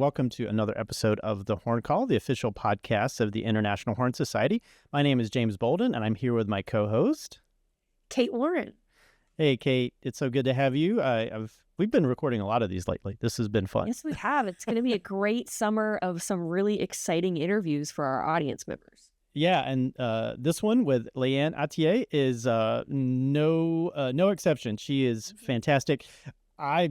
welcome to another episode of The Horn Call, the official podcast of the International Horn Society. My name is James Bolden, and I'm here with my co-host, Kate Warren. Hey, Kate. It's so good to have you. We've been recording a lot of these lately. This has been fun. Yes, we have. It's going to be a great summer of some really exciting interviews for our audience members. Yeah, and this one with Layan Atieh is no exception. She is fantastic.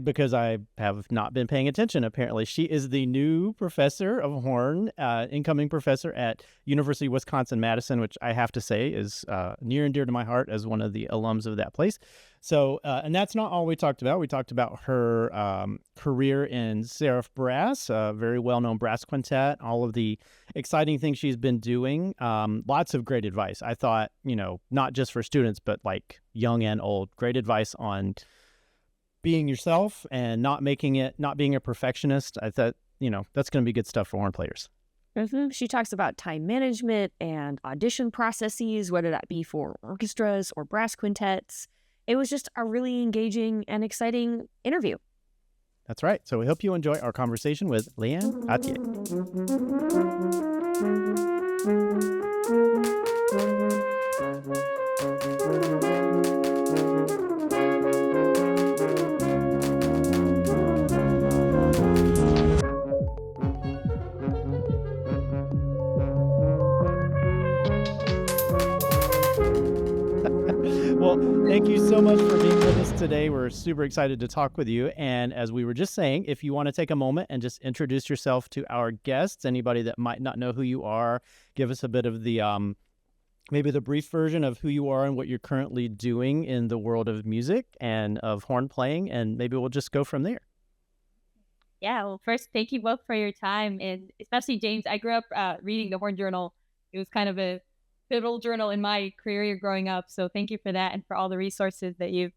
Because I have not been paying attention, apparently. She is the new professor of horn, incoming professor at University of Wisconsin-Madison, which I have to say is near and dear to my heart as one of the alums of that place. So, and that's not all we talked about. We talked about her career in Seraph Brass, a very well-known brass quintet, all of the exciting things she's been doing. Lots of great advice. I thought, not just for students, but like young and old, great advice on being yourself and not being a perfectionist. I thought, that's going to be good stuff for horn players. Mm-hmm. She talks about time management and audition processes, whether that be for orchestras or brass quintets. It was just a really engaging and exciting interview. That's right. So we hope you enjoy our conversation with Layan Atieh. Well, thank you so much for being with us today. We're super excited to talk with you. And as we were just saying, if you want to take a moment and just introduce yourself to our guests, anybody that might not know who you are, give us a bit of the maybe the brief version of who you are and what you're currently doing in the world of music and of horn playing, and maybe we'll just go from there. Yeah, well, first, thank you both for your time, and especially James. I grew up reading the Horn Journal. It was kind of a pivotal journal in my career growing up, so thank you for that and for all the resources that you've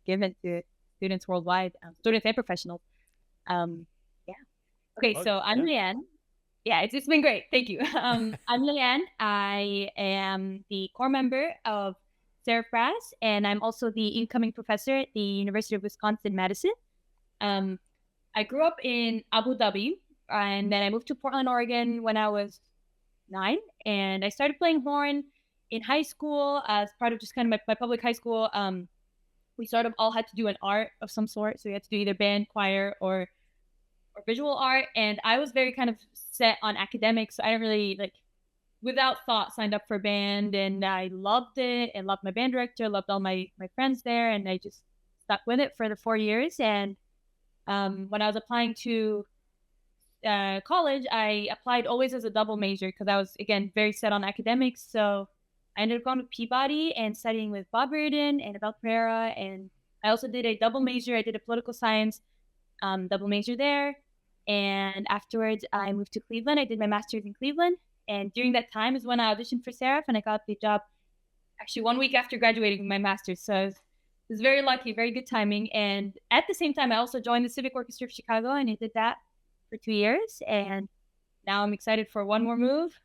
given to students worldwide, students and professionals. Okay, so I'm Layan. Yeah, it's been great. Thank you. I'm Layan. I am the core member of Seraph Brass, and I'm also the incoming professor at the University of Wisconsin-Madison. I grew up in Abu Dhabi, and then I moved to Portland, Oregon when I was 9, and I started playing horn in high school as part of just kind of my public high school. We sort of all had to do an art of some sort, so we had to do either band, choir, or visual art, and I was very kind of set on academics, so I didn't really, without thought, signed up for band, and I loved it and loved my band director, loved all my friends there, and I just stuck with it for the 4 years. And when I was applying to college, I applied always as a double major because I was, again, very set on academics. So I ended up going to Peabody and studying with Bob Rearden and Abel Pereira, and I also did a double major. I did a political science double major there, and afterwards I moved to Cleveland. I did my master's in Cleveland, and during that time is when I auditioned for Seraph, and I got the job actually 1 week after graduating with my master's. So I was very lucky, very good timing. And at the same time, I also joined the Civic Orchestra of Chicago, and I did that for 2 years, and now I'm excited for one more move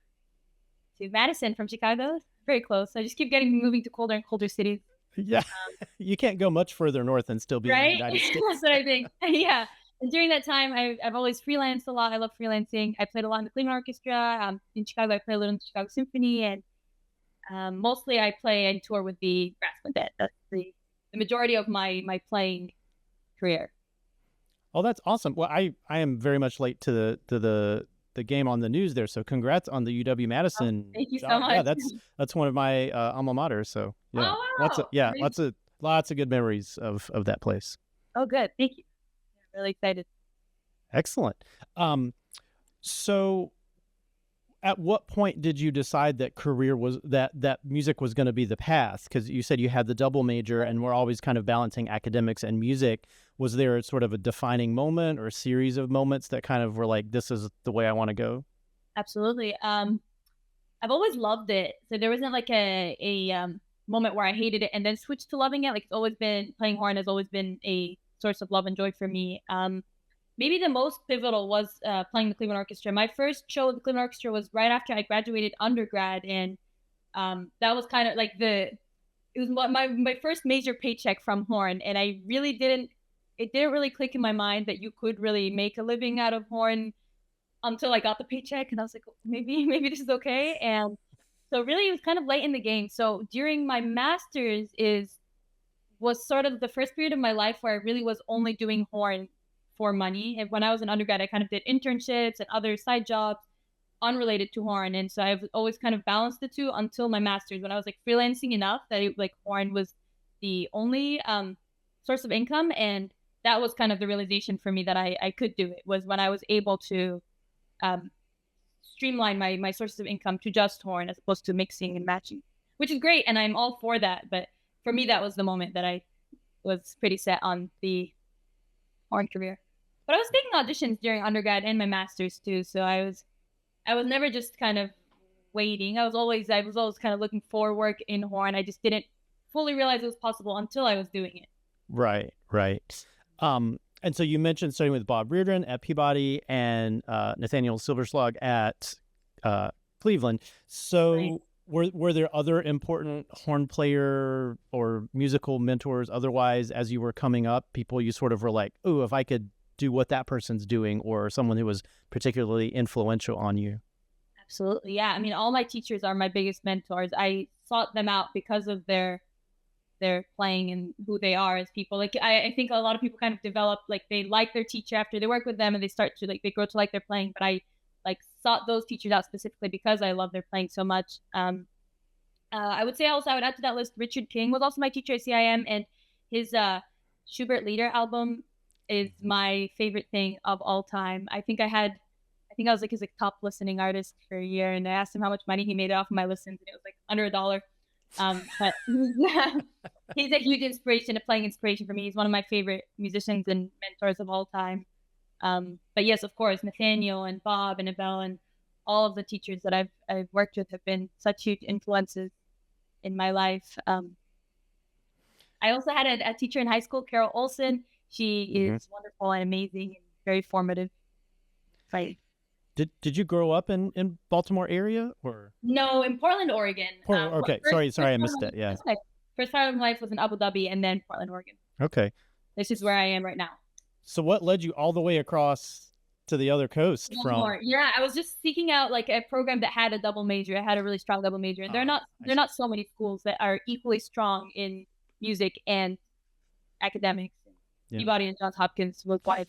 to Madison from Chicago. Very close. I just keep moving to colder and colder cities. Yeah, you can't go much further north and still be in the United States. That's what I think. Yeah, and during that time, I've always freelanced a lot. I love freelancing. I played a lot in the Cleveland Orchestra. In Chicago, I played a little in the Chicago Symphony, and mostly I play and tour with the brass quintet. That's the majority of my playing career. Oh, that's awesome. Well, I am very much late to the game on the news there. So congrats on the UW-Madison. Thank you so much. Yeah, that's one of my alma maters. So yeah, oh, wow. lots of good memories of that place. Oh, good. Thank you. Yeah, really excited. Excellent. So at what point did you decide that that music was going to be the path? Because you said you had the double major and we're always kind of balancing academics and music. Was there sort of a defining moment or a series of moments that kind of were like, this is the way I want to go? Absolutely. I've always loved it. So there wasn't like a moment where I hated it and then switched to loving it. Like, it's always been, playing horn has always been a source of love and joy for me. Maybe the most pivotal was playing the Cleveland Orchestra. My first show with the Cleveland Orchestra was right after I graduated undergrad, and that was kind of like it was my first major paycheck from horn, and I really didn't it didn't really click in my mind that you could really make a living out of horn until I got the paycheck, and I was like, maybe this is okay. And so really, it was kind of late in the game. So during my master's was sort of the first period of my life where I really was only doing horn for money. And when I was an undergrad, I kind of did internships and other side jobs unrelated to horn. And so I've always kind of balanced the two until my master's, when I was like freelancing enough that horn was the only source of income. And that was kind of the realization for me that I could do it, was when I was able to streamline my sources of income to just horn as opposed to mixing and matching, which is great. And I'm all for that. But for me, that was the moment that I was pretty set on the horn career. But I was taking auditions during undergrad and my master's too. So I was never just kind of waiting. I was always kind of looking for work in horn. I just didn't fully realize it was possible until I was doing it. Right. And so you mentioned studying with Bob Rearden at Peabody and Nathaniel Silberschlag at Cleveland. So Right. were there other important horn player or musical mentors otherwise as you were coming up? People you sort of were like, oh, if I could do what that person's doing, or someone who was particularly influential on you? Absolutely. Yeah. I mean, all my teachers are my biggest mentors. I sought them out because of their playing and who they are as people. Like, I think a lot of people kind of develop, like, they like their teacher after they work with them and they start to, like, they grow to like their playing. But I, like, sought those teachers out specifically because I love their playing so much. I would say also, I would add to that list, Richard King was also my teacher at CIM, and his Schubert Lieder album is my favorite thing of all time. I think I was like his top listening artist for a year, and I asked him how much money he made off of my listens, and it was like under $1. But he's a huge inspiration, a playing inspiration for me. He's one of my favorite musicians and mentors of all time. But yes, of course, Nathaniel and Bob and Abel and all of the teachers that I've worked with have been such huge influences in my life. I also had a teacher in high school, Carol Olson. She is wonderful and amazing and very formative. Right. Did you grow up in Baltimore area or? No, in Portland, Oregon. Okay, sorry, I missed that. Yeah. First part of my life was in Abu Dhabi, and then Portland, Oregon. Okay. This is where I am right now. So what led you all the way across to the other coast from? Yeah, I was just seeking out like a program that had a double major. It had a really strong double major, and there are not so many schools that are equally strong in music and academics. Yeah. Peabody and Johns Hopkins was why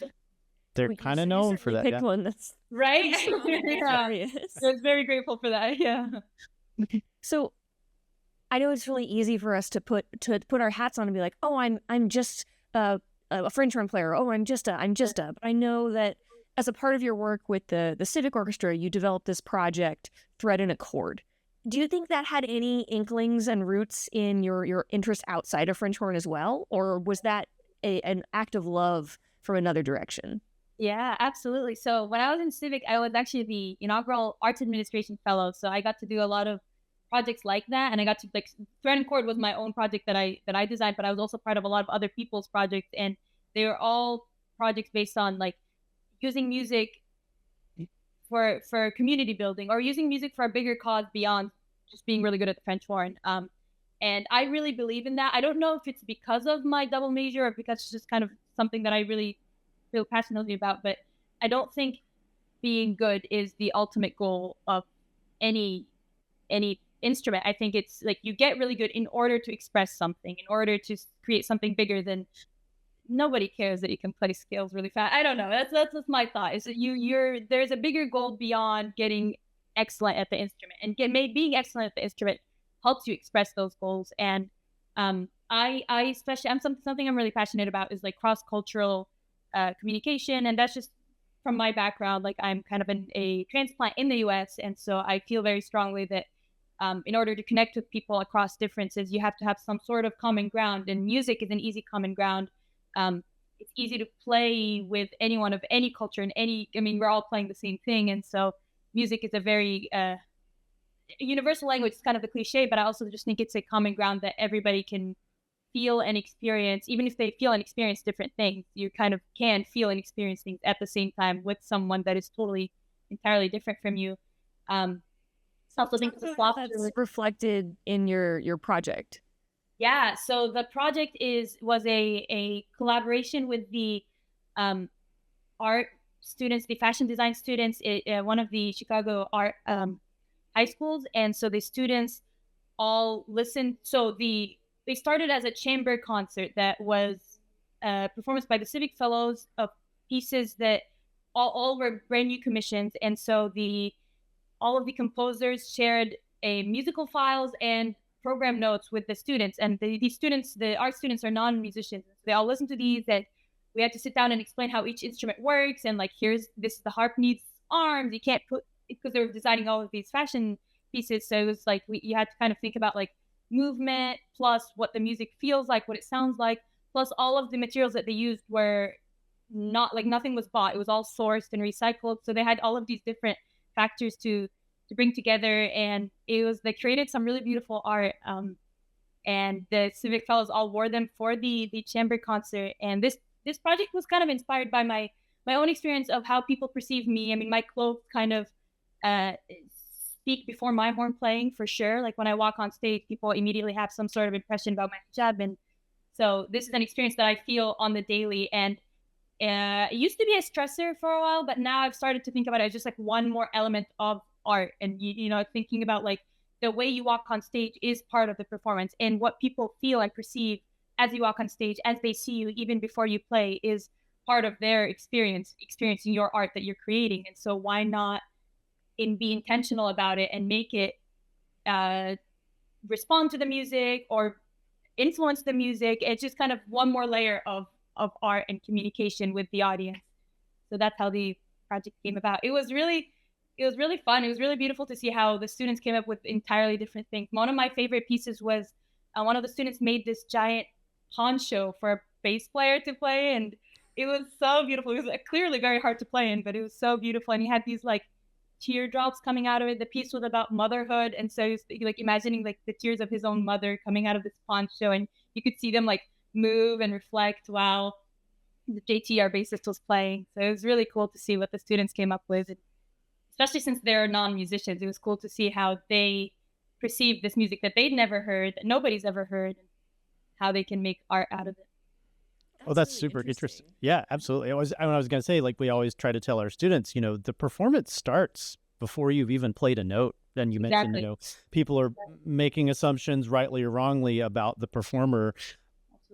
they're kind of known for that. Picked one that's right. Yeah. I was very grateful for that. Yeah. So I know it's really easy for us to put our hats on and be like, oh, I'm just a French horn player. Oh, I'm just a. But I know that as a part of your work with the Civic Orchestra, you developed this project, Thread and a Chord. Do you think that had any inklings and roots in your interest outside of French horn as well, or was that an act of love from another direction? Yeah, absolutely. So when I was in Civic, I was actually the inaugural Arts Administration Fellow. So I got to do a lot of projects like that, and I got to Thread and Chord was my own project that I designed, but I was also part of a lot of other people's projects, and they were all projects based on like using music for community building or using music for a bigger cause beyond just being really good at the French horn. And I really believe in that. I don't know if it's because of my double major or because it's just kind of something that I really feel passionately about, but I don't think being good is the ultimate goal of any instrument. I think it's like you get really good in order to express something, in order to create something bigger than nobody cares that you can play scales really fast. I don't know. That's just my thought. Is that there's a bigger goal beyond getting excellent at the instrument, and being excellent at the instrument helps you express those goals. And I especially, something I'm really passionate about is like cross-cultural communication, and that's just from my background. Like I'm kind of a transplant in the U.S., and so I feel very strongly that in order to connect with people across differences, you have to have some sort of common ground, and music is an easy common ground. It's easy to play with anyone of any culture and we're all playing the same thing, and so music is a very universal language. It's kind of the cliche, but I also just think it's a common ground that everybody can feel and experience. Even if they feel and experience different things, you kind of can feel and experience things at the same time with someone that is totally, entirely different from you. I also think that's reflected in your project. Yeah, so the project was a collaboration with the art students, the fashion design students, one of the Chicago art high schools, and so the students all listened. So they started as a chamber concert that was performance by the Civic Fellows of pieces that all were brand new commissions, and so the all of the composers shared a musical files and program notes with the students. And these students, the art students, are non-musicians. So they all listened to these, and we had to sit down and explain how each instrument works. And like, this, the harp needs arms. You can't put, because they were designing all of these fashion pieces. So it was like, you had to kind of think about like movement plus what the music feels like, what it sounds like, plus all of the materials that they used were not like, nothing was bought. It was all sourced and recycled. So they had all of these different factors to bring together, and it was, they created some really beautiful art, and the Civic Fellows all wore them for the chamber concert. And this project was kind of inspired by my own experience of how people perceive me. I mean, my clothes kind of speak before my horn playing, for sure. Like when I walk on stage, people immediately have some sort of impression about my hijab, and so this is an experience that I feel on the daily. And it used to be a stressor for a while, but now I've started to think about it as just like one more element of art. And you know, thinking about like the way you walk on stage is part of the performance, and what people feel and perceive as you walk on stage, as they see you even before you play, is part of their experiencing your art that you're creating. And so why not be intentional about it and make it respond to the music or influence the music? It's just kind of one more layer of art and communication with the audience. So that's how the project came about. It was really fun. It was really beautiful to see how the students came up with entirely different things. One of my favorite pieces was one of the students made this giant poncho for a bass player to play, and it was so beautiful. It was clearly very hard to play in, but it was so beautiful. And he had these like teardrops coming out of it. The piece was about motherhood, and so he was like imagining like the tears of his own mother coming out of this poncho, and you could see them like move and reflect while the JT, our bassist, was playing. So it was really cool to see what the students came up with, and especially since they're non-musicians, it was cool to see how they perceive this music that they'd never heard, that nobody's ever heard, and how they can make art out of it. That's really super interesting. Yeah, absolutely. I was going to say, like, we always try to tell our students, you know, the performance starts before you've even played a note. And you mentioned, you know, people are making assumptions, rightly or wrongly, about the performer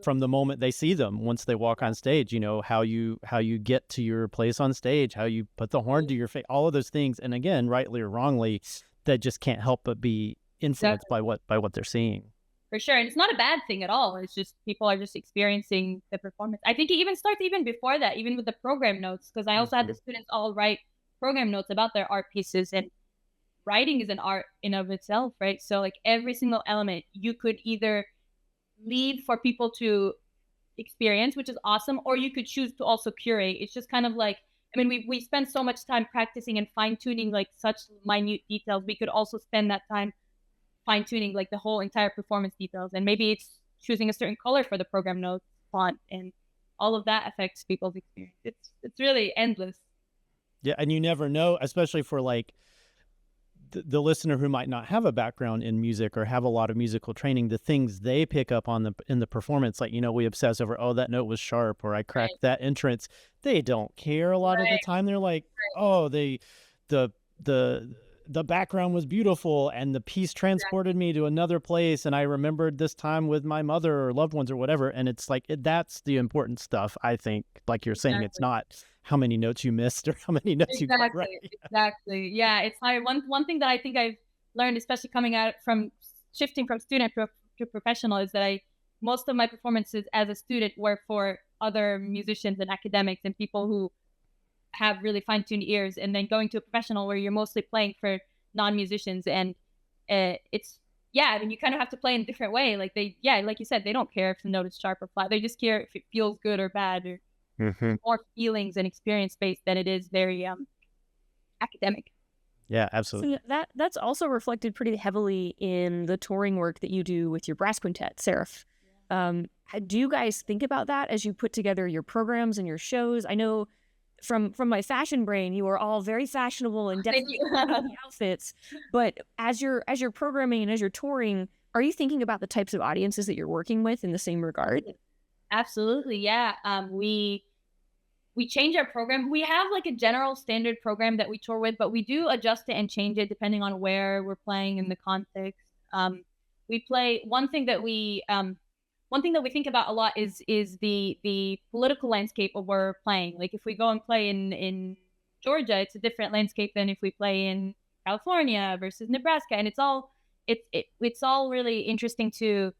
from the moment they see them. Once they walk on stage, you know, how you get to your place on stage, how you put the horn to your face, all of those things. And again, rightly or wrongly, that just can't help but be influenced by what they're seeing. For sure. And it's not a bad thing at all. It's just people are just experiencing the performance. I think it even starts even before that, even with the program notes, because I also had the students all write program notes about their art pieces, and writing is an art in of itself, right? So like every single element you could either leave for people to experience, which is awesome, or you could choose to also curate. It's just kind of like, I mean, we spend so much time practicing and fine-tuning like such minute details. We could also spend that time fine-tuning like the whole entire performance details, and maybe it's choosing a certain color for the program notes, font, and all of that affects people's experience. It's really endless. Yeah, and you never know, especially for like the listener who might not have a background in music or have a lot of musical training, the things they pick up on in the performance, like, you know, we obsess over, oh, that note was sharp, or I cracked that entrance. They don't care a lot of the time. They're like, oh, the background was beautiful, and the piece transported me to another place, and I remembered this time with my mother or loved ones or whatever. And it's like, that's the important stuff, I think. Like you're saying, it's not how many notes you missed or how many notes you got right. Exactly. Yeah, it's hard. One thing that I think I've learned, especially coming out from shifting from student to professional, is that most of my performances as a student were for other musicians and academics and people who have really fine-tuned ears, and then going to a professional where you're mostly playing for non-musicians, and it's, I mean, you kind of have to play in a different way. Like like you said, they don't care if the note is sharp or flat. They just care if it feels good or bad, or more feelings and experience based than it is very academic. Yeah, absolutely. So that's also reflected pretty heavily in the touring work that you do with your brass quintet, Seraph. Do you guys think about that as you put together your programs and your shows? I know from my fashion brain, you are all very fashionable and definitely outfits. But as you're programming and as you're touring, Are you thinking about the types of audiences that you're working with in the same regard? Absolutely, yeah. We change our program. We have like a general standard program that we tour with, but we do adjust it and change it depending on where we're playing in the context. We play one thing that we think about a lot is the political landscape of where we're playing. Like if we go and play in Georgia, it's a different landscape than if we play in California versus Nebraska, and it's all really interesting to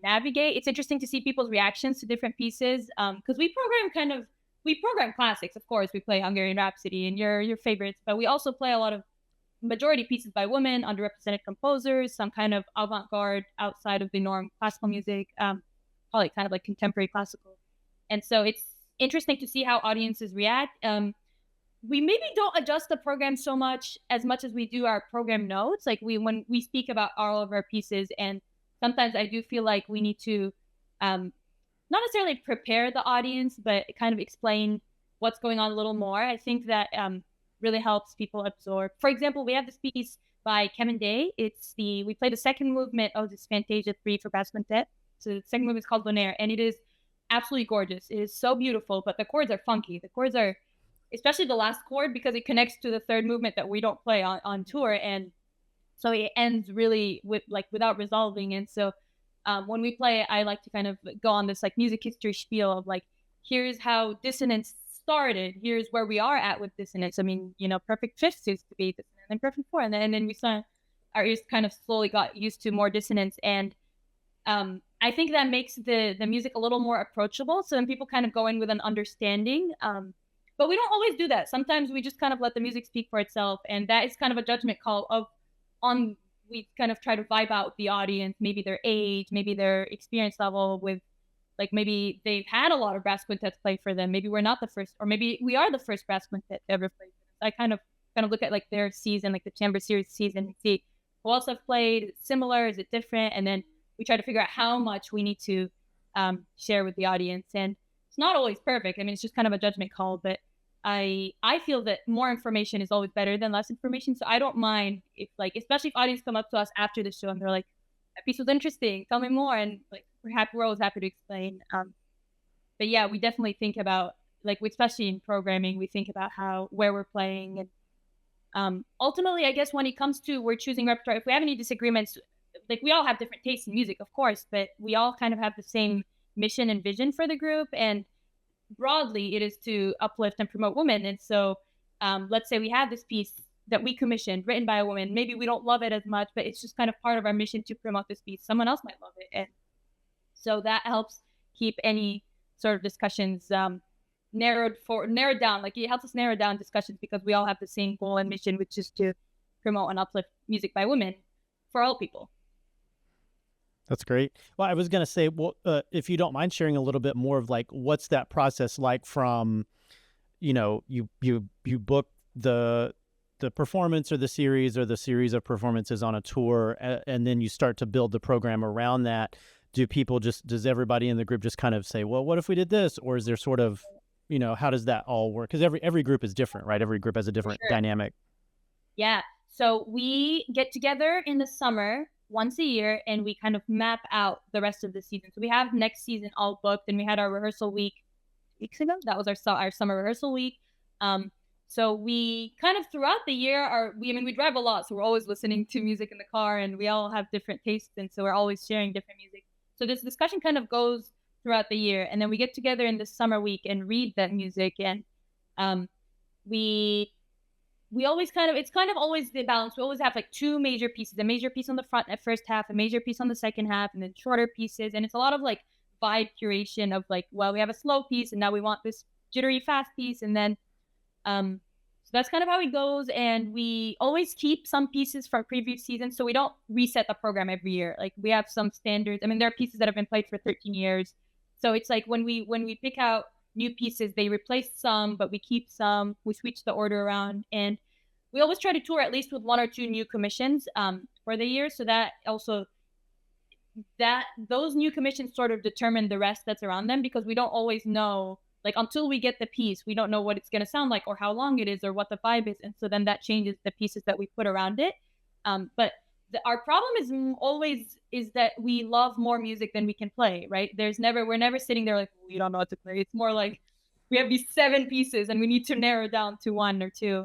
navigate. It's interesting to see people's reactions to different pieces because we program classics. Of course, we play Hungarian Rhapsody and your favorites, but we also play a lot of majority pieces by women, underrepresented composers, some kind of avant-garde outside of the norm classical music, probably kind of like contemporary classical. And so it's interesting to see how audiences react. We maybe don't adjust the program as much as we do our program notes. Like when we speak about all of our pieces, and sometimes I do feel like we need to not necessarily prepare the audience, but kind of explain what's going on a little more. I think that really helps people absorb. For example, we have this piece by Kevin Day. We play the second movement of this Fantasia 3 for bass quintet. So the second movement is called Bonaire, and it is absolutely gorgeous. It is so beautiful, but the chords are funky. The chords are, especially the last chord, because it connects to the third movement that we don't play on tour, and so it ends really without resolving. And so when we play, I like to kind of go on this like music history spiel of like, here's how dissonance started. Here's where we are at with dissonance. I mean, perfect fifths used to be dissonant, and perfect four, and then we saw our ears kind of slowly got used to more dissonance, and I think that makes the music a little more approachable. So then people kind of go in with an understanding. But we don't always do that. Sometimes we just kind of let the music speak for itself, and that is kind of a judgment call we kind of try to vibe out the audience, maybe their age, maybe their experience level with, like maybe they've had a lot of brass quintets play for them. Maybe we're not the first, or maybe we are the first brass quintet to ever play for them. I kind of look at like their season, like the Chamber Series season, and see who else have played. Is it similar? Is it different? And then we try to figure out how much we need to share with the audience. And it's not always perfect. I mean, it's just kind of a judgment call, but I feel that more information is always better than less information. So I don't mind if, like, especially if audience come up to us after the show and they're like, that piece was interesting, tell me more. And like, we're always happy to explain. But yeah, we definitely think about, like, especially in programming, we think about where we're playing. And ultimately, I guess when it comes to we're choosing repertoire, if we have any disagreements, like we all have different tastes in music, of course, but we all kind of have the same mission and vision for the group. And broadly, it is to uplift and promote women. And so let's say we have this piece that we commissioned, written by a woman. Maybe we don't love it as much, but it's just kind of part of our mission to promote this piece. Someone else might love it. And so that helps keep any sort of discussions narrowed down. Like it helps us narrow down discussions because we all have the same goal and mission, which is to promote and uplift music by women for all people. That's great. Well, I was going to say, well, if you don't mind sharing a little bit more of like, what's that process like from, you book the performance or the series of performances on a tour, and then you start to build the program around that. Does everybody in the group just kind of say, well, what if we did this? Or is there sort of, how does that all work? Because every group is different, right? Every group has a different dynamic. Yeah. So we get together in the summer once a year, and we kind of map out the rest of the season. So we have next season all booked, and we had our rehearsal week weeks ago. That was our summer rehearsal week. So we kind of throughout the year we drive a lot, so we're always listening to music in the car, and we all have different tastes, and so we're always sharing different music. So this discussion kind of goes throughout the year, and then we get together in the summer week and read that music, and we always it's kind of always the balance. We always have like two major pieces, a major piece on the front at first half, a major piece on the second half, and then shorter pieces. And it's a lot of like vibe curation of like, well, we have a slow piece and now we want this jittery fast piece. And then, so that's kind of how it goes. And we always keep some pieces from previous seasons. So we don't reset the program every year. Like we have some standards. I mean, there are pieces that have been played for 13 years. So it's like when we pick out new pieces, they replace some, but we keep some. We switch the order around, and we always try to tour at least with one or two new commissions for the year. So that also those new commissions sort of determine the rest that's around them, because we don't always know, like until we get the piece, we don't know what it's going to sound like or how long it is or what the vibe is, and so then that changes the pieces that we put around it. But our problem is always is that we love more music than we can play, right? We're never sitting there like, we don't know what to play. It's more like we have these 7 pieces and we need to narrow down to 1 or 2.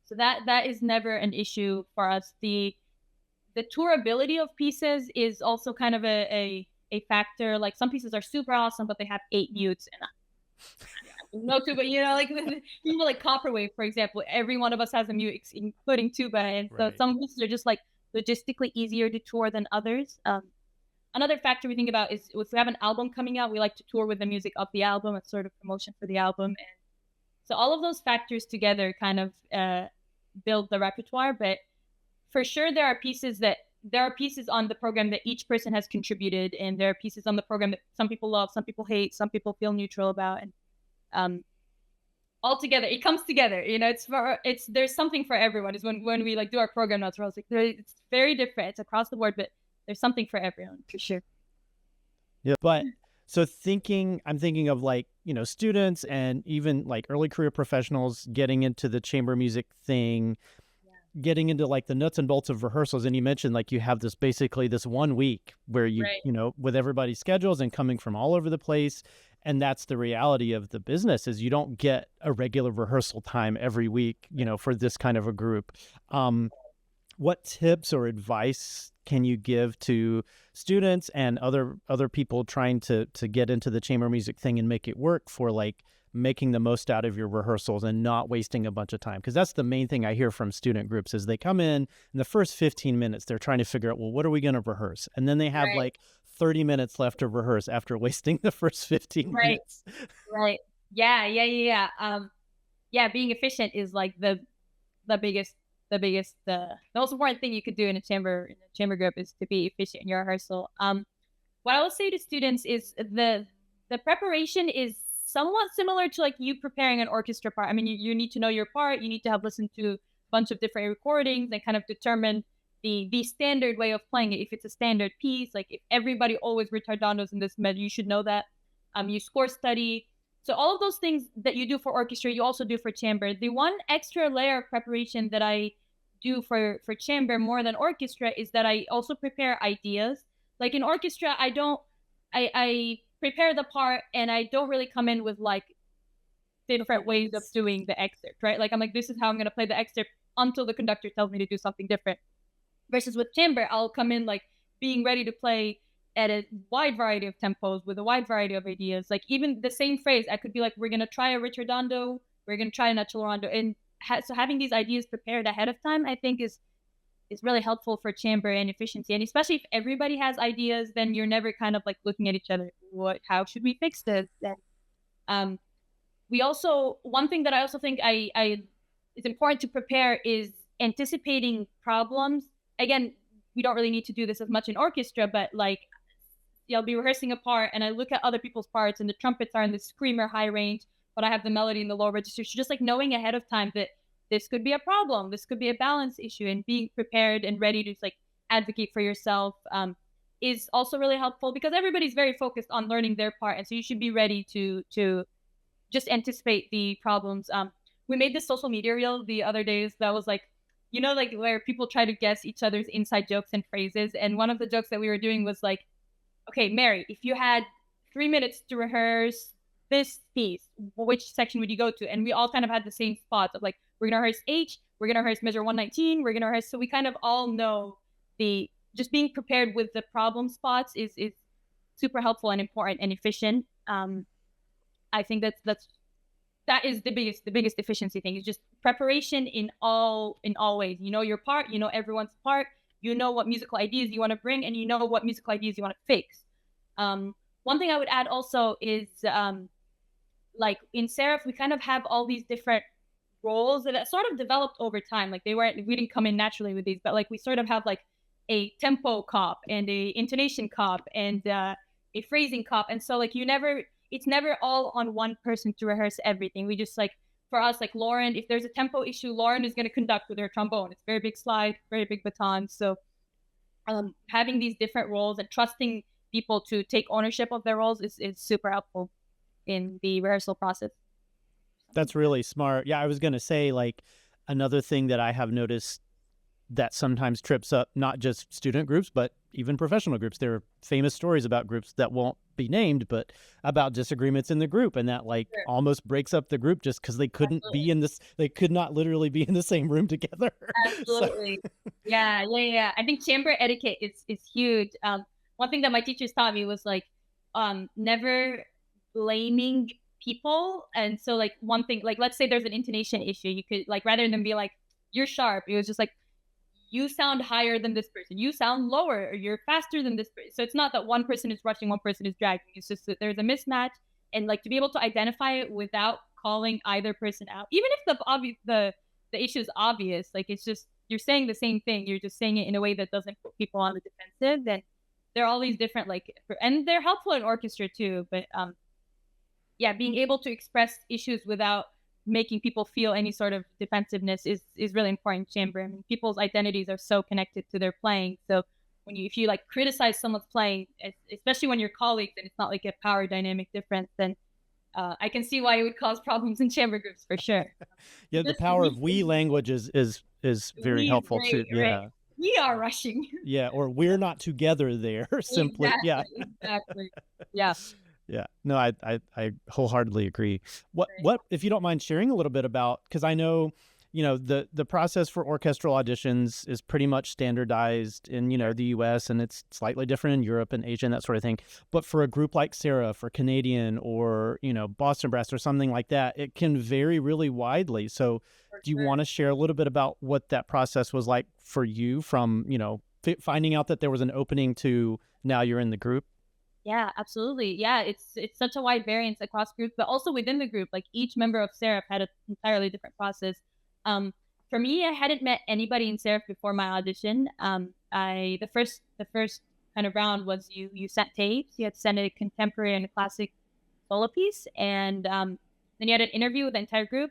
So that is never an issue for us. The tourability of pieces is also kind of a factor. Like some pieces are super awesome, but they have 8 mutes, and no tuba, like people like Copperwave, for example, every one of us has a mute, including tuba, and so Right. some pieces are just like logistically easier to tour than others. Another factor we think about is if we have an album coming out, we like to tour with the music of the album. It's sort of promotion for the album, and so all of those factors together kind of build the repertoire. But for sure, there are pieces on the program that each person has contributed, and there are pieces on the program that some people love, some people hate, some people feel neutral about, and all together it comes together. There's something for everyone. Is when we like do our program notes, we're like, it's very different. It's across the board, but there's something for everyone for sure. Yeah, but so I'm thinking of like, students and even like early career professionals getting into the chamber music thing, getting into like the nuts and bolts of rehearsals. And you mentioned like you have basically this 1 week where you, Right. with everybody's schedules and coming from all over the place. And that's the reality of the business, is you don't get a regular rehearsal time every week, for this kind of a group. What tips or advice can you give to students and other people trying to get into the chamber music thing and make it work, for like making the most out of your rehearsals and not wasting a bunch of time? Because that's the main thing I hear from student groups is they come in the first 15 minutes, they're trying to figure out, well, what are we going to rehearse? And then they have Right. like 30 minutes left to rehearse after wasting the first 15 Right. minutes. Right. Yeah. Yeah. Being efficient is like the biggest, the most important thing you could do in a chamber group is to be efficient in your rehearsal. What I will say to students is the preparation is somewhat similar to like you preparing an orchestra part. I mean, you need to know your part. You need to have listened to a bunch of different recordings and kind of determine the standard way of playing it. If it's a standard piece, like if everybody always retardandos in this measure, you should know that. You score study. So all of those things that you do for orchestra, you also do for chamber. The one extra layer of preparation that I do for chamber more than orchestra is that I also prepare ideas. Like in orchestra, I prepare the part and I don't really come in with like different ways of doing the excerpt, right? Like I'm like, this is how I'm going to play the excerpt until the conductor tells me to do something different. Versus with chamber, I'll come in like being ready to play at a wide variety of tempos with a wide variety of ideas. Like even the same phrase, I could be like, we're going to try a ritardando, we're going to try an accelerando. And so having these ideas prepared ahead of time, I think is really helpful for chamber and efficiency. And especially if everybody has ideas, then you're never kind of like looking at each other. How should we fix this? And one thing that I also think it's important to prepare is anticipating problems. Again, we don't really need to do this as much in orchestra, but like I'll be rehearsing a part and I look at other people's parts and the trumpets are in the screamer high range, but I have the melody in the low register. So just like knowing ahead of time that this could be a problem, this could be a balance issue, and being prepared and ready to like advocate for yourself is also really helpful, because everybody's very focused on learning their part, and so you should be ready to just anticipate the problems. We made this social media reel the other days that was like, like where people try to guess each other's inside jokes and phrases. And one of the jokes that we were doing was like, okay, Mary, if you had 3 minutes to rehearse this piece, which section would you go to? And we all kind of had the same spots of like, we're going to rehearse H, we're going to rehearse measure 119, we're going to rehearse. So we kind of all know just being prepared with the problem spots is super helpful and important and efficient. I think that is the biggest efficiency thing, is just preparation in all ways. You know your part, you know everyone's part, you know what musical ideas you want to bring, and you know what musical ideas you want to fix. One thing I would add also is like in Seraph, we kind of have all these different roles that sort of developed over time. Like we didn't come in naturally with these, but like we sort of have like a tempo cop and a intonation cop and a phrasing cop. And so like it's never all on one person to rehearse everything. We just like, for us, like Lauren, if there's a tempo issue, Lauren is going to conduct with her trombone. It's very big slide, very big baton. So having these different roles and trusting people to take ownership of their roles is super helpful in the rehearsal process. That's really smart. Yeah, I was going to say, like, another thing that I have noticed that sometimes trips up not just student groups, but even professional groups. There are famous stories about groups that won't be named, but about disagreements in the group, and that like Sure. almost breaks up the group just because they couldn't be in this, they could not literally be in the same room together. So, Absolutely. Yeah. I think chamber etiquette is huge. One thing that my teachers taught me was like never blaming people. And so like one thing, like let's say there's an intonation issue, you could like rather than be like, you're sharp, it was just like, you sound higher than this person, you sound lower, or you're faster than this person. So it's not that one person is rushing, one person is dragging. It's just that there's a mismatch, and like to be able to identify it without calling either person out, even if the issue is obvious. Like it's just you're saying the same thing, you're just saying it in a way that doesn't put people on the defensive. Then there are all these different and they're helpful in orchestra too. But yeah, being able to express issues without making people feel any sort of defensiveness is really important in chamber. I mean, people's identities are so connected to their playing. So if you like criticize someone's playing, especially when you're colleagues and it's not like a power dynamic difference, then I can see why it would cause problems in chamber groups for sure. yeah, the power of we language is very helpful too. Yeah. Right. We are rushing. Yeah, or we're not together there. Simply, Exactly. Yeah. Yeah, no, I wholeheartedly agree. What if you don't mind sharing a little bit about, because I know, the process for orchestral auditions is pretty much standardized in, the US, and it's slightly different in Europe and Asia and that sort of thing. But for a group like Seraph or Canadian or, Boston Brass or something like that, it can vary really widely. So do you want to share a little bit about what that process was like for you from, finding out that there was an opening to now you're in the group? Yeah, absolutely. Yeah, it's such a wide variance across groups, but also within the group. Like each member of Seraph had an entirely different process. For me, I hadn't met anybody in Seraph before my audition. The first kind of round was you sent tapes. You had to send a contemporary and a classic solo piece, and then you had an interview with the entire group.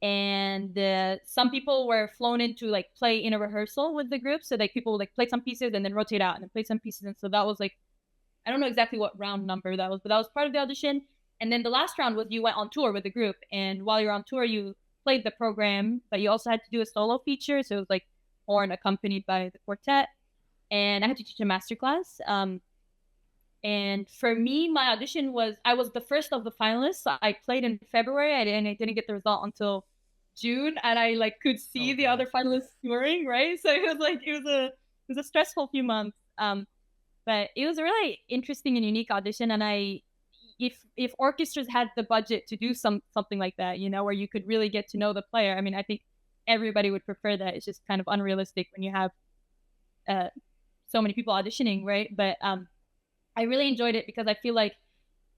And some people were flown in to like play in a rehearsal with the group, so like people would like play some pieces and then rotate out and then play some pieces, and so that was like, I don't know exactly what round number that was, but that was part of the audition. And then the last round was you went on tour with the group. And while you're on tour, you played the program, but you also had to do a solo feature. So it was like horn accompanied by the quartet. And I had to teach a masterclass. And for me, my audition I was the first of the finalists. So I played in February and I didn't get the result until June. And I like could see the other finalists touring, right? So it was like, it was a stressful few months. But it was a really interesting and unique audition. And if orchestras had the budget to do something like that, where you could really get to know the player, I mean, I think everybody would prefer that. It's just kind of unrealistic when you have so many people auditioning, right? But I really enjoyed it because I feel like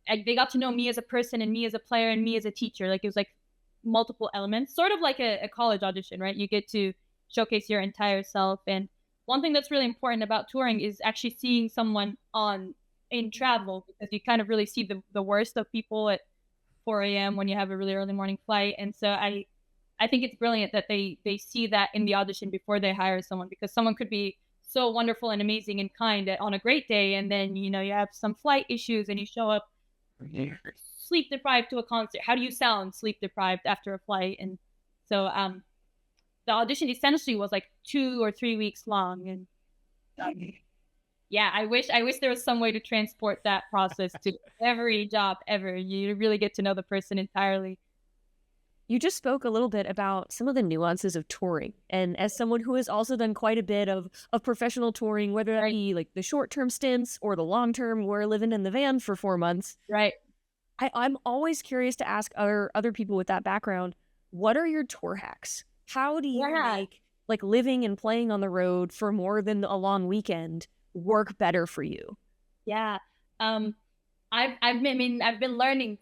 they got to know me as a person and me as a player and me as a teacher. Like it was like multiple elements, sort of like a college audition, right? You get to showcase your entire self. And one thing that's really important about touring is actually seeing someone in travel, because you kind of really see the worst of people at 4 a.m. when you have a really early morning flight. And so I think it's brilliant that they see that in the audition before they hire someone, because someone could be so wonderful and amazing and kind on a great day, and then you have some flight issues and you show up sleep deprived to a concert. How do you sound sleep deprived after a flight? And so the audition essentially was like 2 or 3 weeks long. And yeah, I wish there was some way to transport that process to every job ever. You really get to know the person entirely. You just spoke a little bit about some of the nuances of touring. And as someone who has also done quite a bit of professional touring, whether that be like the short-term stints or the long-term, we're living in the van for 4 months. Right. I'm always curious to ask other people with that background, what are your tour hacks? How do you make like living and playing on the road for more than a long weekend work better for you? Yeah. I've been learning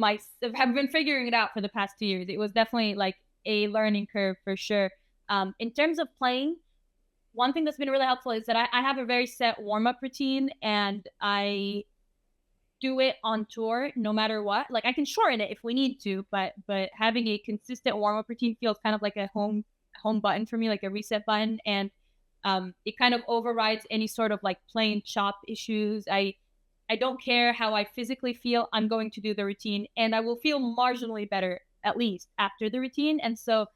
I've been figuring it out for the past 2 years. It was definitely like a learning curve for sure. In terms of playing, one thing that's been really helpful is that I have a very set warm-up routine, and I do it on tour no matter what. Like I can shorten it if we need to, but having a consistent warm-up routine feels kind of like a home button for me, like a reset button. And it kind of overrides any sort of like playing chop issues. I don't care how I physically feel. I'm going to do the routine, and I will feel marginally better, at least after the routine. And so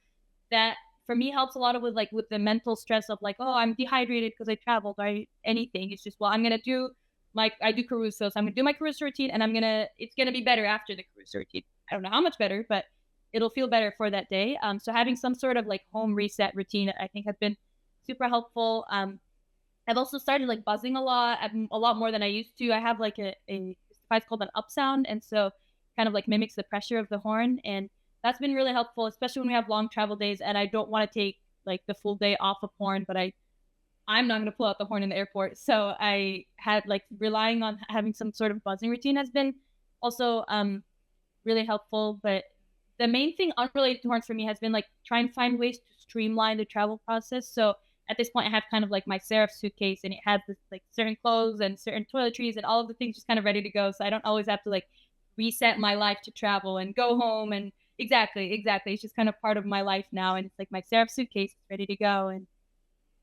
that for me helps a lot with with the mental stress of like, oh, I'm dehydrated because I traveled or anything. It's just, well, I'm going to do I do Caruso. So I'm going to do my Caruso routine and it's going to be better after the Caruso routine. I don't know how much better, but it'll feel better for that day. So having some sort of like home reset routine, I think has been super helpful. I've also started like buzzing a lot more than I used to. I have like a device called an up sound. And so kind of like mimics the pressure of the horn. And that's been really helpful, especially when we have long travel days and I don't want to take like the full day off of horn, but I'm not going to pull out the horn in the airport. So I had like relying on having some sort of buzzing routine has been also really helpful. But the main thing unrelated to horns for me has been like trying to find ways to streamline the travel process. So at this point, I have kind of like my Seraph suitcase and it has this like certain clothes and certain toiletries and all of the things just kind of ready to go. So I don't always have to like reset my life to travel and go home. And exactly. It's just kind of part of my life now. And it's like my Seraph suitcase is ready to go. And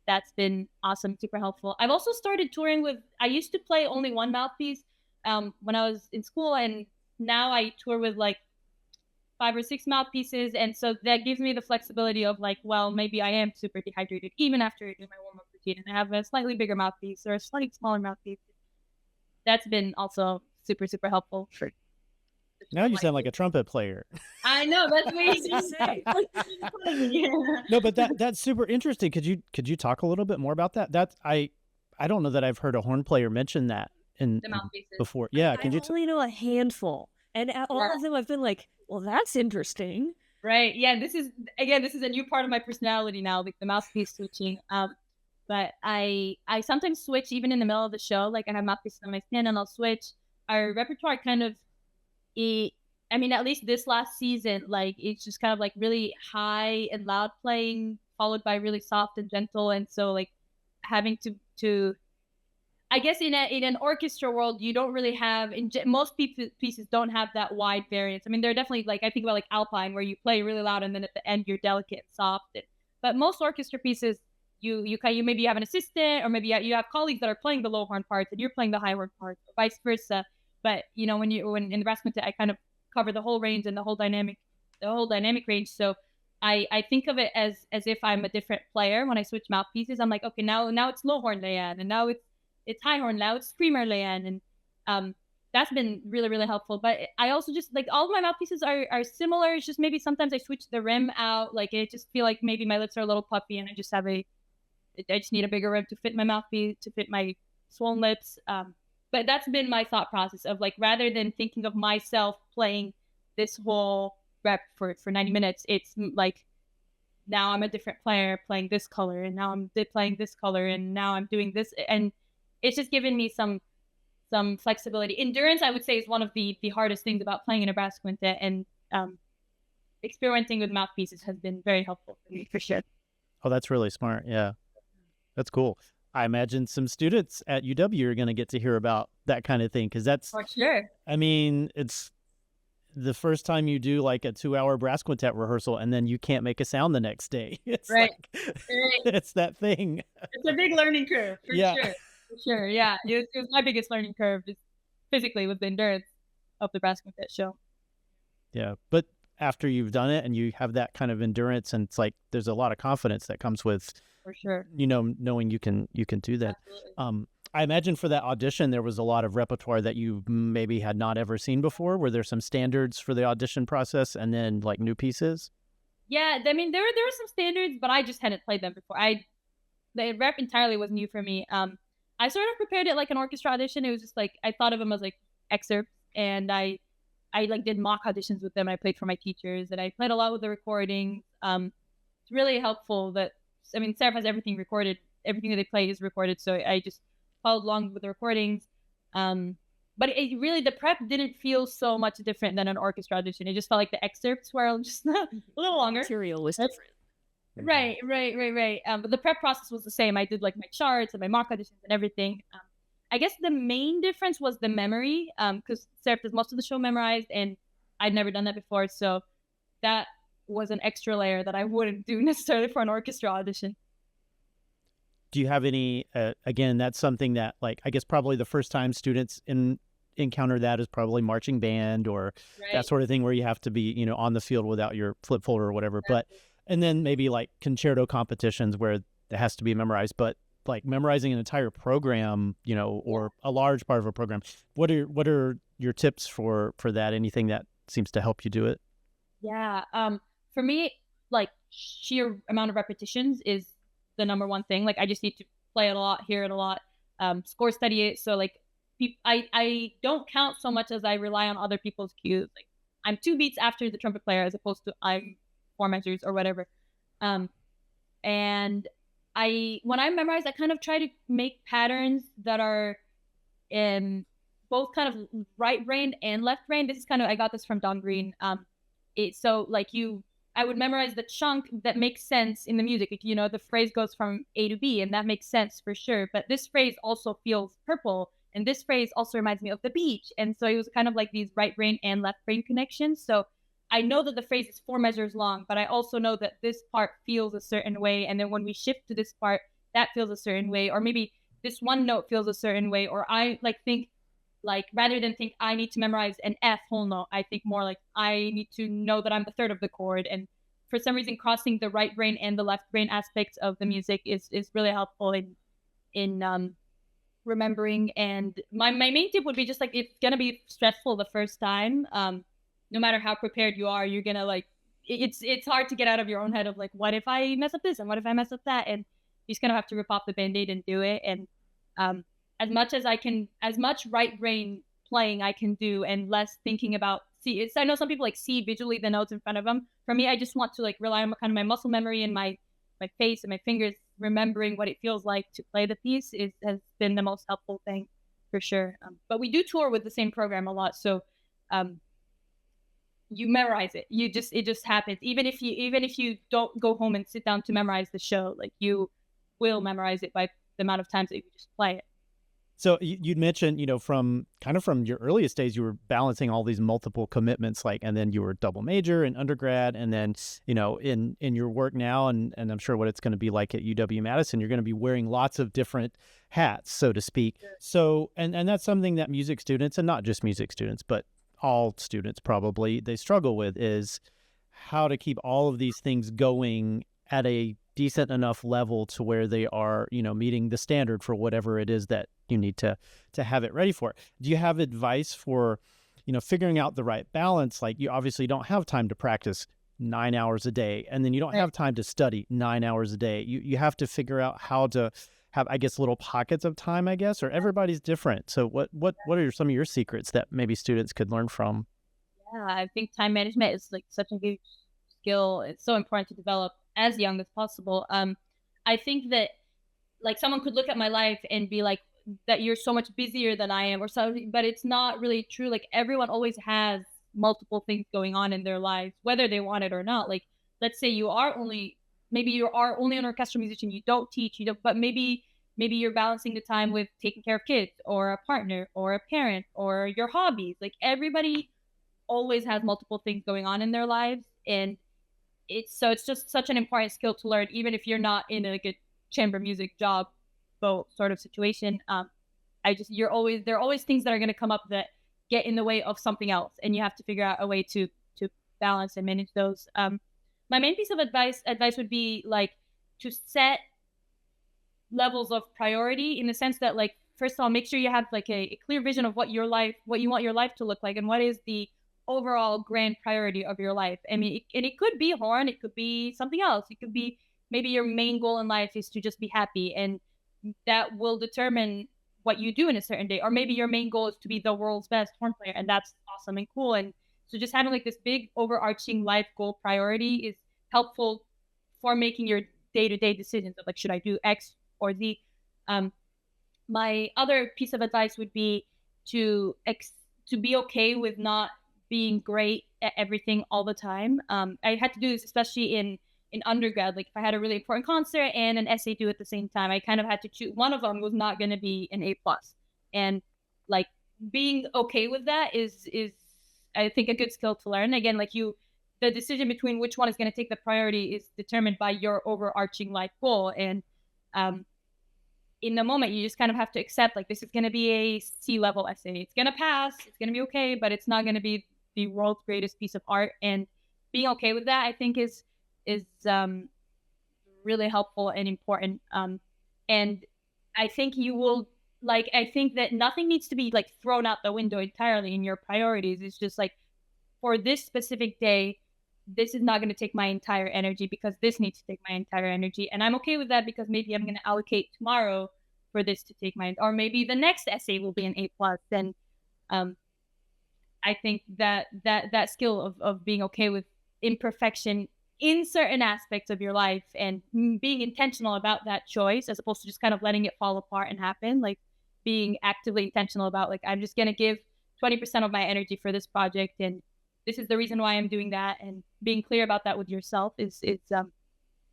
that's been awesome, super helpful. I've also started touring I used to play only one mouthpiece when I was in school. And now I tour with like 5 or 6 mouthpieces. And so that gives me the flexibility of like, well, maybe I am super dehydrated even after I do my warm-up routine and I have a slightly bigger mouthpiece or a slightly smaller mouthpiece. That's been also super, super helpful. Now you sound like a trumpet player. I know, that's what you say. Yeah. No, but that's super interesting. Could you talk a little bit more about that? I don't know that I've heard a horn player mention that before. Yeah, I only know a handful. And all of them I've been like, well, that's interesting. Right. Yeah. This is a new part of my personality now, like the mouthpiece switching. But I sometimes switch even in the middle of the show. Like I have mouthpieces on my stand and I'll switch. Our repertoire kind of, at least this last season, like it's just kind of like really high and loud playing, followed by really soft and gentle. And so like having to I guess in an orchestra world, you don't really have, most pieces don't have that wide variance. I mean, they're definitely like, I think about like Alpine where you play really loud and then at the end you're delicate and soft. But most orchestra pieces, you maybe have an assistant or maybe you have colleagues that are playing the low horn parts and you're playing the high horn parts, or vice versa. But when in the brass quintet, I kind of cover the whole range and the whole dynamic range. So I think of it as if I'm a different player when I switch mouthpieces. I'm like, okay, now it's low horn Layan, and now it's high horn, now it's screamer Layan, and that's been really, really helpful. But I also just like all of my mouthpieces are similar. It's just maybe sometimes I switch the rim out. Like I just feel like maybe my lips are a little puffy, and I just need a bigger rim to fit my mouthpiece, to fit my swollen lips. But that's been my thought process of like, rather than thinking of myself playing this whole rep for 90 minutes, it's like now I'm a different player playing this color, and now I'm playing this color, and now I'm doing this, and it's just given me some flexibility. Endurance, I would say, is one of the hardest things about playing in a brass quintet, and experimenting with mouthpieces has been very helpful for me, for sure. Oh, that's really smart. Yeah, that's cool. I imagine some students at UW are going to get to hear about that kind of thing, because that's, for sure. I mean, it's the first time you do like a 2-hour brass quintet rehearsal and then you can't make a sound the next day. It's right. It's that thing. It's a big learning curve, for sure. For sure, yeah. It was my biggest learning curve, just physically, with the endurance of the brass quintet show. Yeah, but after you've done it and you have that kind of endurance, and it's like there's a lot of confidence that comes with, for sure, knowing you can do that. Absolutely. I imagine for that audition there was a lot of repertoire that you maybe had not ever seen before. Were there some standards for the audition process and then like new pieces? Yeah, I mean there were some standards, but I just hadn't played them before. The rep entirely was new for me. I sort of prepared it like an orchestra audition. It was just like, I thought of them as like excerpts, and I like did mock auditions with them. I played for my teachers, and I played a lot with the recording. It's really helpful that, I mean, Seraph has everything recorded. Everything that they play is recorded. So I just followed along with the recordings. But it really, the prep didn't feel so much different than an orchestra audition. It just felt like the excerpts were just a little longer. Material was different. Right. But the prep process was the same. I did like my charts and my mock auditions and everything. I guess the main difference was the memory, because Seraph does most of the show memorized, and I'd never done that before. So that was an extra layer that I wouldn't do necessarily for an orchestra audition. Do you have any, again, that's something that, like, I guess probably the first time students encounter that is probably marching band or that sort of thing, where you have to be, on the field without your flip folder or whatever. But And then maybe like concerto competitions where it has to be memorized, but like memorizing an entire program, or a large part of a program. What are your tips for that? Anything that seems to help you do it? Yeah. For me, like sheer amount of repetitions is the number one thing. Like I just need to play it a lot, hear it a lot, score study it. So like I don't count so much as I rely on other people's cues. Like I'm 2 beats after the trumpet player as opposed to I'm 4 measures or whatever. And when I memorize, I kind of try to make patterns that are in both kind of right brained and left brain. This is kind of, I got this from Don Green. So like I would memorize the chunk that makes sense in the music. Like, the phrase goes from A to B and that makes sense for sure. But this phrase also feels purple. And this phrase also reminds me of the beach. And so it was kind of like these right brain and left brain connections. So I know that the phrase is 4 measures long, but I also know that this part feels a certain way. And then when we shift to this part, that feels a certain way. Or maybe this one note feels a certain way. Or I think rather than think I need to memorize an F whole note, I think more like I need to know that I'm the third of the chord. And for some reason, crossing the right brain and the left brain aspects of the music is really helpful in remembering. And my main tip would be just like, it's gonna be stressful the first time. No matter how prepared you are, you're gonna it's hard to get out of your own head of like, what if I mess up this and what if I mess up that? And you just kind of have to rip off the Band-Aid and do it. And as much right brain playing I can do and less thinking about I know some people like see visually the notes in front of them. For me, I just want to like rely on kind of my muscle memory and my face and my fingers remembering what it feels like to play the piece has been the most helpful thing for sure. But we do tour with the same program a lot, so you memorize it. It just happens. Even if you don't go home and sit down to memorize the show, like you will memorize it by the amount of times that you just play it. So you'd mentioned, from your earliest days, you were balancing all these multiple commitments, and then you were double major in undergrad, and then, in your work now, and I'm sure what it's going to be like at UW-Madison, you're going to be wearing lots of different hats, so to speak. Sure. So, and that's something that music students, and not just music students, but all students probably, they struggle with, is how to keep all of these things going at a decent enough level to where they are, meeting the standard for whatever it is that you need to have it ready for. Do you have advice for, figuring out the right balance? Like, you obviously don't have time to practice 9 hours a day, and then you don't have time to study 9 hours a day. You have to figure out how to have, I guess, little pockets of time, I guess, or everybody's different. So what are some of your secrets that maybe students could learn from? Yeah, I think time management is like such a huge skill. It's so important to develop as young as possible. I think that like someone could look at my life and be like, that you're so much busier than I am or something, but it's not really true. Like everyone always has multiple things going on in their lives, whether they want it or not. Like, let's say maybe you are only an orchestral musician, you don't teach, but maybe you're balancing the time with taking care of kids or a partner or a parent or your hobbies. Like everybody always has multiple things going on in their lives. And it's just such an important skill to learn, even if you're not in a good chamber music job sort of situation. There are always things that are going to come up that get in the way of something else, and you have to figure out a way to balance and manage those. My main piece of advice would be like to set levels of priority, in the sense that, like, first of all, make sure you have like a clear vision of what you want your life to look like, and what is the overall grand priority of your life. I mean, it could be horn, it could be something else. It could be maybe your main goal in life is to just be happy, and that will determine what you do in a certain day. Or maybe your main goal is to be the world's best horn player, and that's awesome and cool. And so just having like this big overarching life goal priority is helpful for making your day-to-day decisions of like, should I do X or Z? My other piece of advice would be to be okay with not being great at everything all the time. I had to do this especially in undergrad. Like if I had a really important concert and an essay due at the same time, I kind of had to choose. One of them was not going to be an A+. And like being okay with that is I think a good skill to learn. Again, like the decision between which one is going to take the priority is determined by your overarching life goal. And in the moment, you just kind of have to accept, like, this is going to be a C-level essay. It's going to pass. It's going to be okay, but it's not going to be the world's greatest piece of art. And being okay with that, I think, is is really helpful and important. And I think you will I think that nothing needs to be like thrown out the window entirely in your priorities. It's just like, for this specific day, this is not going to take my entire energy because this needs to take my entire energy. And I'm okay with that because maybe I'm going to allocate tomorrow for this to take or maybe the next essay will be an A+. And I think that skill of being okay with imperfection in certain aspects of your life and being intentional about that choice, as opposed to just kind of letting it fall apart and happen, like being actively intentional about like, I'm just going to give 20% of my energy for this project, and this is the reason why I'm doing that, and being clear about that with yourself is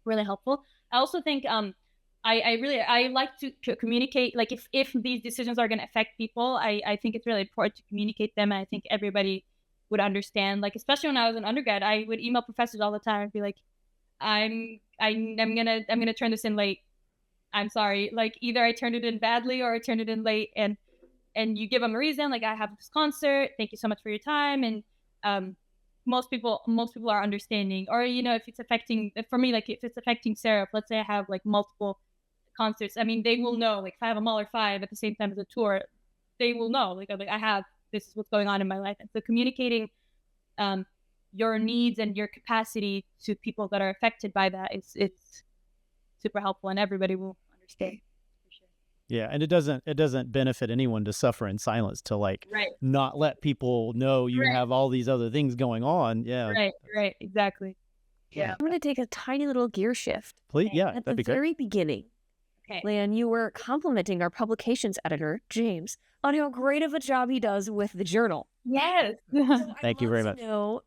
really helpful. I also think I like to communicate, like if these decisions are going to affect people, I think it's really important to communicate them. And I think everybody would understand, like, especially when I was an undergrad, I would email professors all the time and be like, I'm gonna turn this in late. I'm sorry. Like, either I turned it in badly or I turned it in late, and you give them a reason, like, I have this concert, thank you so much for your time. And most people are understanding. Or, you know, if it's affecting, for me, like if it's affecting Seraph, let's say I have like multiple concerts, I mean, they will know, like if I have a Mahler 5 at the same time as a tour, they will know, like I have, this is what's going on in my life. And so communicating your needs and your capacity to people that are affected by that, it's super helpful, and everybody will understand. Yeah, and it doesn't benefit anyone to suffer in silence, to like not let people know you have all these other things going on. Yeah. Right, exactly. Yeah. I'm going to take a tiny little gear shift. Please, yeah, At that'd the be great. very beginning, Layan, you were complimenting our publications editor, James, on how great of a job he does with the journal. Yes. Thank you very much.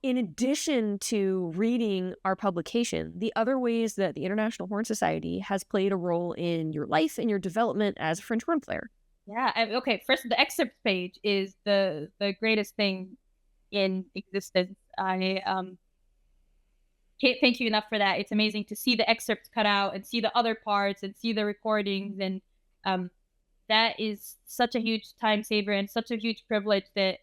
In addition to reading our publication, the other ways that the International Horn Society has played a role in your life and your development as a French horn player. Yeah. Okay. First, the excerpt page is the greatest thing in existence. I can't thank you enough for that. It's amazing to see the excerpts cut out and see the other parts and see the recordings, and that is such a huge time saver and such a huge privilege that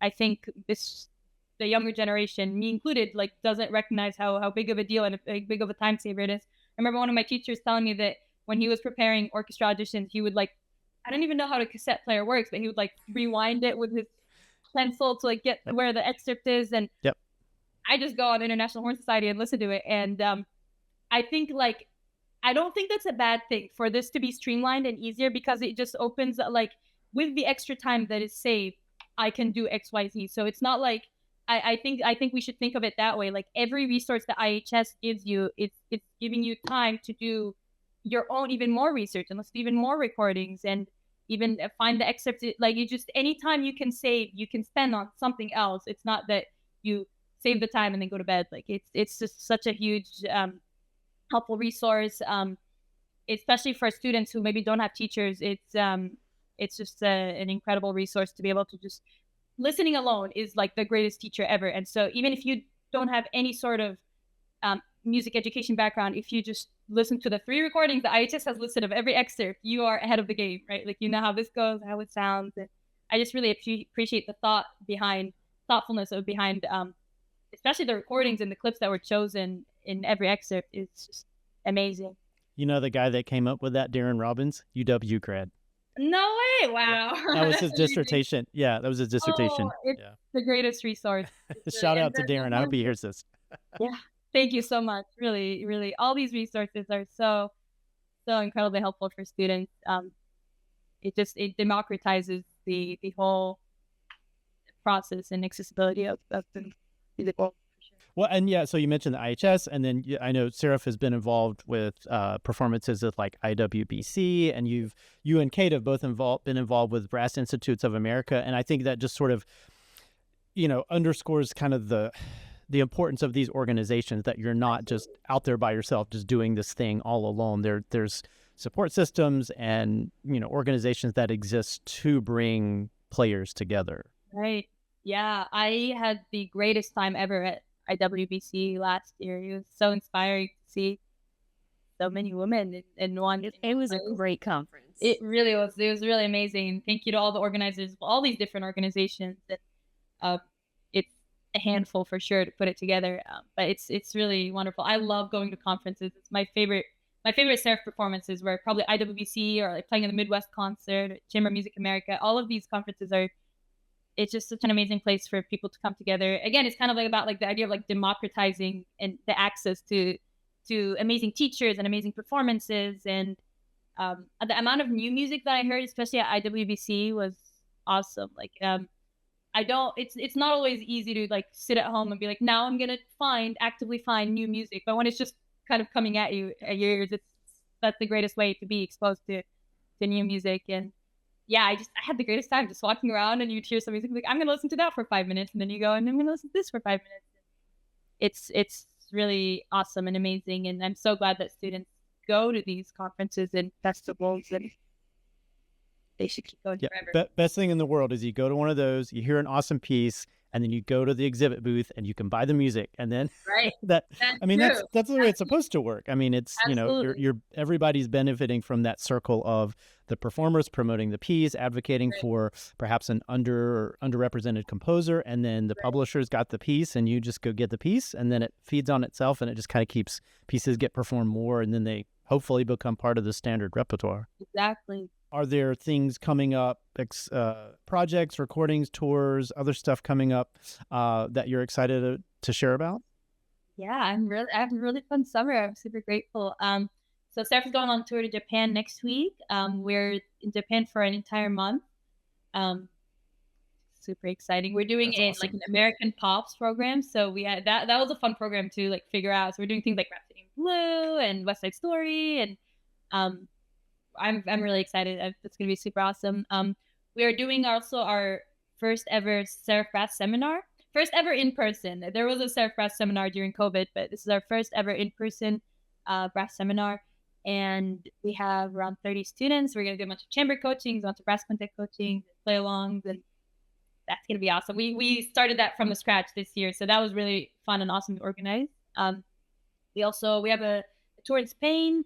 I think the younger generation, me included, like doesn't recognize how big of a deal and big of a time saver it is. I remember one of my teachers telling me that when he was preparing orchestra auditions, he would like, I don't even know how the cassette player works, but he would like rewind it with his pencil to like get where the excerpt is. And I just go on International Horn Society and listen to it. And I think like, I don't think that's a bad thing for this to be streamlined and easier, because it just opens, like, with the extra time that is saved, I can do XYZ. So it's not like, I think we should think of it that way. Like, every resource that IHS gives you, it's giving you time to do your own even more research and listen to even more recordings and even find the excerpts. Like, you just, anytime you can save, you can spend on something else. It's not that you save the time and then go to bed. Like, it's just such a huge helpful resource, especially for students who maybe don't have teachers. It's just an incredible resource to be able to just, listening alone is like the greatest teacher ever. And so even if you don't have any sort of music education background, if you just listen to the 3 recordings that IHS has listed of every excerpt, you are ahead of the game, right? Like, you know how this goes, how it sounds. And I just really appreciate the thoughtfulness behind especially the recordings and the clips that were chosen in every excerpt. It's just amazing. You know the guy that came up with that, Darren Robbins, UW grad. No way! Wow. Yeah. That was his dissertation. Yeah, that was his dissertation. Oh, it's the greatest resource. Shout out to Darren. I hope he hears this. Yeah. Thank you so much. Really, really, all these resources are so incredibly helpful for students. It democratizes the whole process and accessibility of the musical. Well, and yeah, so you mentioned the IHS, and then I know Seraph has been involved with performances at like IWBC, and you and Kate have both been involved with Brass Institutes of America, and I think that just sort of, underscores kind of the importance of these organizations, that you're not just out there by yourself, just doing this thing all alone. There's support systems and organizations that exist to bring players together. Right. Yeah, I had the greatest time ever at IWBC last year. It was so inspiring to see so many women in one. It was a great conference. It really was. It was really amazing. Thank you to all the organizers, all these different organizations. And a handful for sure to put it together. But it's really wonderful. I love going to conferences. It's my favorite Seraph performances were probably IWBC or like playing in the Midwest concert, or Chamber of Music America. All of these conferences it's just such an amazing place for people to come together. Again, it's kind of like about like the idea of like democratizing and the access to amazing teachers and amazing performances. And the amount of new music that I heard, especially at IWBC, was awesome. Like it's not always easy to like sit at home and be like, now I'm gonna actively find new music. But when it's just kind of coming at your ears, that's the greatest way to be exposed to new music. And yeah, I had the greatest time just walking around, and you'd hear some music like, I'm gonna listen to that for 5 minutes, and then you go and I'm gonna listen to this for 5 minutes. It's really awesome and amazing, and I'm so glad that students go to these conferences and festivals, and they should keep going forever. Best thing in the world is you go to one of those, you hear an awesome piece, and then you go to the exhibit booth and you can buy the music, and then right. that's the way it's supposed to work. I mean, it's Absolutely. you're everybody's benefiting from that circle of the performers promoting the piece, advocating for perhaps an underrepresented composer, and then the publishers got the piece, and you just go get the piece, and then it feeds on itself, and it just kind of keeps pieces get performed more, and then they hopefully become part of the standard repertoire. Exactly. Are there things coming up, projects, recordings, tours, other stuff coming up that you're excited to share about? Yeah, I have a really fun summer. I'm super grateful. So Seraph is going on tour to Japan next week. We're in Japan for an entire month. Super exciting. We're doing like an American Pops program. So we had that was a fun program to like figure out. So we're doing things like Rhapsody in Blue and West Side Story, and I'm really excited. It's going to be super awesome. We are doing also our first ever Seraph Brass seminar. First ever in person. There was a Seraph Brass seminar during COVID, but this is our first ever in-person brass seminar. And we have around 30 students. We're going to do a bunch of chamber coachings, a bunch of brass quintet coaching, play-alongs, and that's going to be awesome. We started that from the scratch this year, so that was really fun and awesome to organize. We have a tour in Spain.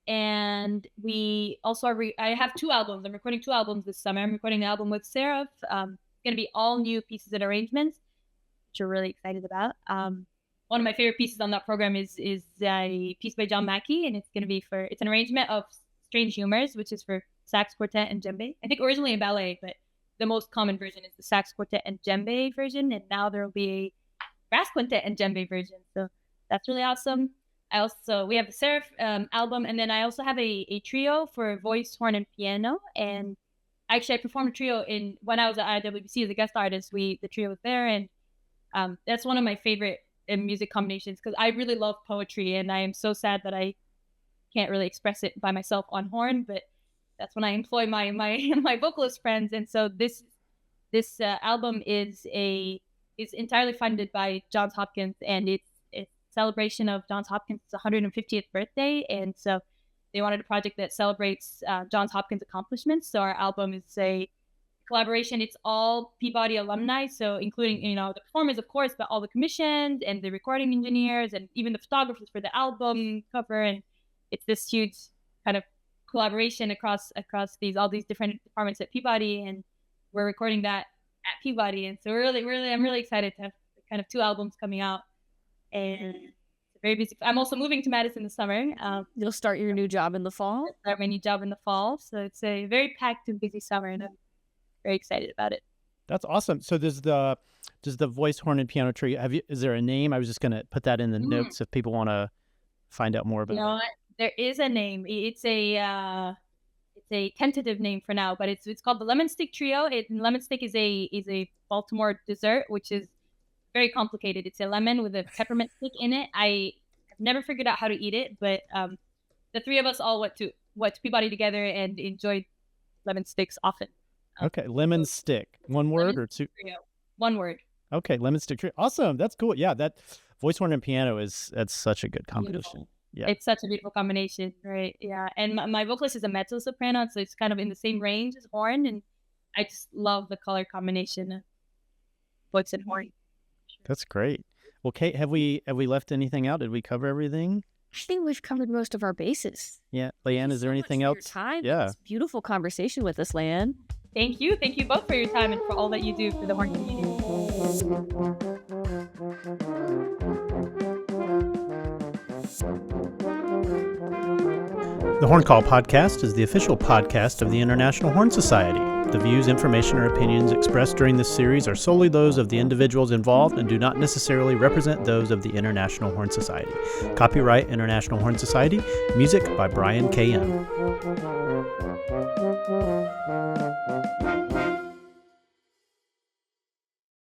And we also I have 2 albums. I'm recording 2 albums this summer. I'm recording an album with Seraph. It's going to be all new pieces and arrangements, which we're really excited about. One of my favorite pieces on that program is a piece by John Mackey, and it's going to be it's an arrangement of Strange Humors, which is for sax quartet and djembe. I think originally a ballet, but the most common version is the sax quartet and djembe version, and now there will be a brass quintet and djembe version. So that's really awesome. We have the Seraph album, and then I also have a trio for voice, horn, and piano. And actually, I performed a trio when I was at IWBC as a guest artist. The trio was there, and that's one of my favorite music combinations because I really love poetry, and I am so sad that I can't really express it by myself on horn. But that's when I employ my my vocalist friends, and so this album is entirely funded by Johns Hopkins, and it's celebration of Johns Hopkins' 150th birthday, and so they wanted a project that celebrates Johns Hopkins accomplishments. So our album is a collaboration. It's all Peabody alumni, so including the performers, of course, but all the commissions and the recording engineers and even the photographers for the album cover. And it's this huge kind of collaboration across all these different departments at Peabody, and we're recording that at Peabody. And so I'm really excited to have kind of 2 albums coming out. And it's very busy. I'm also moving to Madison this summer. You'll start your new job in the fall? I'll start my new job in the fall. So it's a very packed and busy summer, and I'm very excited about it. That's awesome. So does the voice, horn, and piano trio, is there a name? I was just going to put that in the notes if people want to find out more about it. There is a name. It's a tentative name for now, but it's called the Lemon Stick Trio. Lemon Stick is a Baltimore dessert, which is very complicated. It's a lemon with a peppermint stick in it. I have never figured out how to eat it, but the 3 of us all went to Peabody together and enjoyed lemon sticks often. Okay, lemon stick. One word or 2? Trio. One word. Okay, lemon stick trio. Awesome. That's cool. Yeah, that voice, horn, and piano that's such a good combination. Beautiful. Yeah, it's such a beautiful combination, right? Yeah, and my vocalist is a mezzo soprano, so it's kind of in the same range as horn, and I just love the color combination of voice and horn. That's great. Well, Kate, have we left anything out? Did we cover everything? I think we've covered most of our bases. Yeah. Layan, is there anything else? Time. Yeah. This beautiful conversation with us, Layan. Thank you. Thank you both for your time and for all that you do for the horn community. The Horn Call Podcast is the official podcast of the International Horn Society. The views, information, or opinions expressed during this series are solely those of the individuals involved and do not necessarily represent those of the International Horn Society. Copyright International Horn Society. Music by Brian K.M.